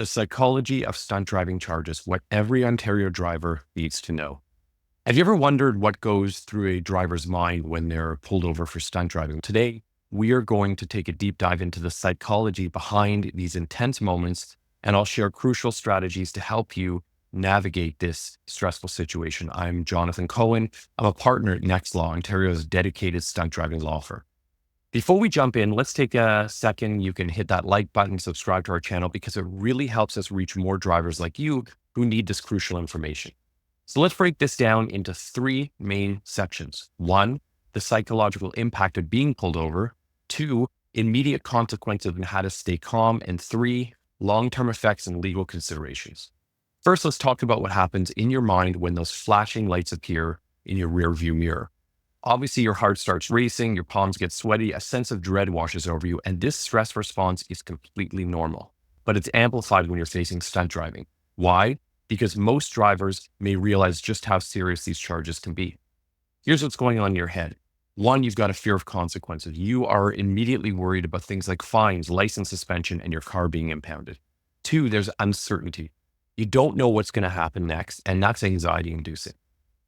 The psychology of stunt driving charges, what every Ontario driver needs to know. Have you ever wondered what goes through a driver's mind when they're pulled over for stunt driving? Today, we are going to take a deep dive into the psychology behind these intense moments, and I'll share crucial strategies to help you navigate this stressful situation. I'm Jonathan Cohen. I'm a partner at Next Law, Ontario's dedicated stunt driving law firm. Before we jump in, let's take a second. You can hit that like button, subscribe to our channel, because it really helps us reach more drivers like you who need this crucial information. So let's break this down into three main sections. One, the psychological impact of being pulled over. Two, immediate consequences and how to stay calm. And three, long-term effects and legal considerations. First, let's talk about what happens in your mind when those flashing lights appear in your rearview mirror. Obviously, your heart starts racing, your palms get sweaty, a sense of dread washes over you, and this stress response is completely normal. But it's amplified when you're facing stunt driving. Why? Because most drivers may realize just how serious these charges can be. Here's what's going on in your head. One, you've got a fear of consequences. You are immediately worried about things like fines, license suspension, and your car being impounded. Two, there's uncertainty. You don't know what's going to happen next, and that's anxiety-inducing.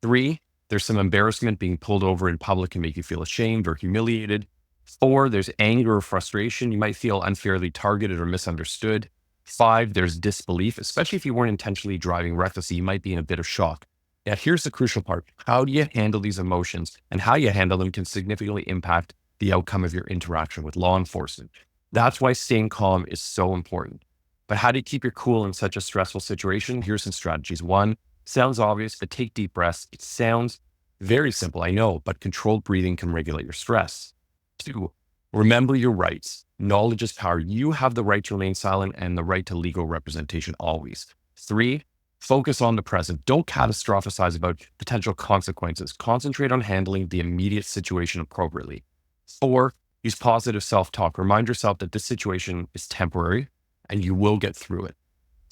Three, there's some embarrassment. Being pulled over in public can make you feel ashamed or humiliated. Four, there's anger or frustration. You might feel unfairly targeted or misunderstood. Five, there's disbelief, especially if you weren't intentionally driving recklessly. You might be in a bit of shock. Now, here's the crucial part. How do you handle these emotions, and how you handle them can significantly impact the outcome of your interaction with law enforcement. That's why staying calm is so important. But how do you keep your cool in such a stressful situation? Here's some strategies. One, sounds obvious, but take deep breaths. It sounds very simple, I know, but controlled breathing can regulate your stress. Two, remember your rights. Knowledge is power. You have the right to remain silent and the right to legal representation always. Three, focus on the present. Don't catastrophize about potential consequences. Concentrate on handling the immediate situation appropriately. Four, use positive self-talk. Remind yourself that this situation is temporary and you will get through it.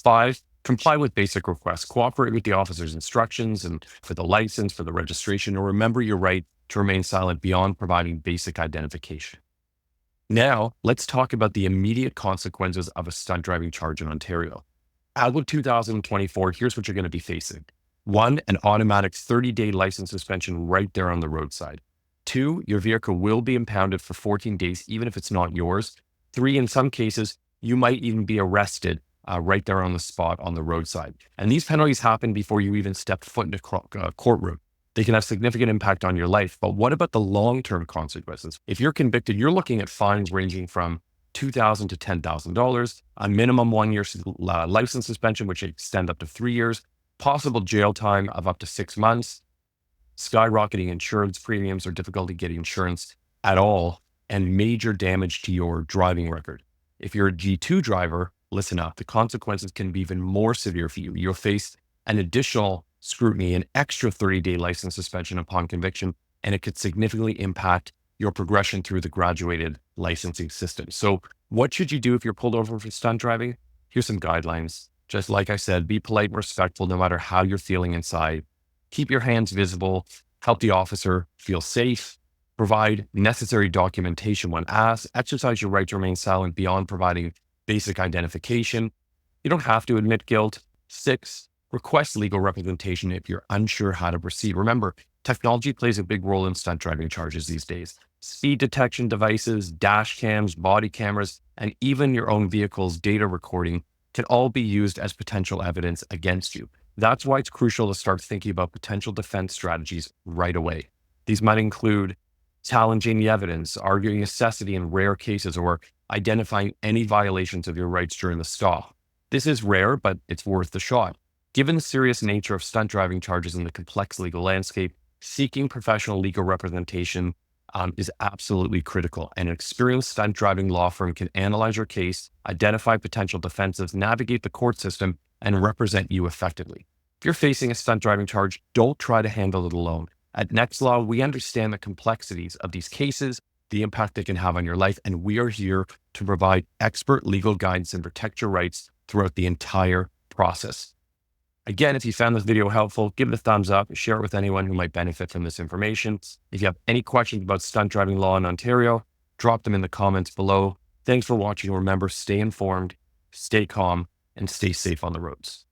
Five, comply with basic requests. Cooperate with the officer's instructions and for the license, for the registration, or remember your right to remain silent beyond providing basic identification. Now, let's talk about the immediate consequences of a stunt driving charge in Ontario. As of 2024, here's what you're going to be facing. One, an automatic 30-day license suspension right there on the roadside. Two, your vehicle will be impounded for 14 days, even if it's not yours. Three, in some cases, you might even be arrested right there on the spot on the roadside. And these penalties happen before you even step foot in a courtroom. They can have significant impact on your life. But what about the long-term consequences? If you're convicted, you're looking at fines ranging from $2,000 to $10,000, a minimum 1 year license suspension, which extend up to 3 years, possible jail time of up to 6 months, skyrocketing insurance premiums or difficulty getting insurance at all, and major damage to your driving record. If you're a G2 driver, listen up, the consequences can be even more severe for you. You'll face an additional scrutiny, an extra 30-day license suspension upon conviction, and it could significantly impact your progression through the graduated licensing system. So what should you do if you're pulled over for stunt driving? Here's some guidelines. Just like I said, be polite and respectful no matter how you're feeling inside. Keep your hands visible, help the officer feel safe, provide necessary documentation when asked, exercise your right to remain silent beyond providing basic identification. You don't have to admit guilt. 6, request legal representation if you're unsure how to proceed. Remember, technology plays a big role in stunt driving charges these days. Speed detection devices, dash cams, body cameras, and even your own vehicle's data recording can all be used as potential evidence against you. That's why it's crucial to start thinking about potential defense strategies right away. These might include challenging the evidence, arguing necessity in rare cases, or identifying any violations of your rights during the stop. This is rare, but it's worth the shot. Given the serious nature of stunt driving charges in the complex legal landscape, seeking professional legal representation is absolutely critical. An experienced stunt driving law firm can analyze your case, identify potential defenses, navigate the court system, and represent you effectively. If you're facing a stunt driving charge, don't try to handle it alone. At Next Law, we understand the complexities of these cases, the impact they can have on your life, and we are here to provide expert legal guidance and protect your rights throughout the entire process. Again, if you found this video helpful, give it a thumbs up, share it with anyone who might benefit from this information. If you have any questions about stunt driving law in Ontario, drop them in the comments below. Thanks for watching. Remember, stay informed, stay calm, and stay safe on the roads.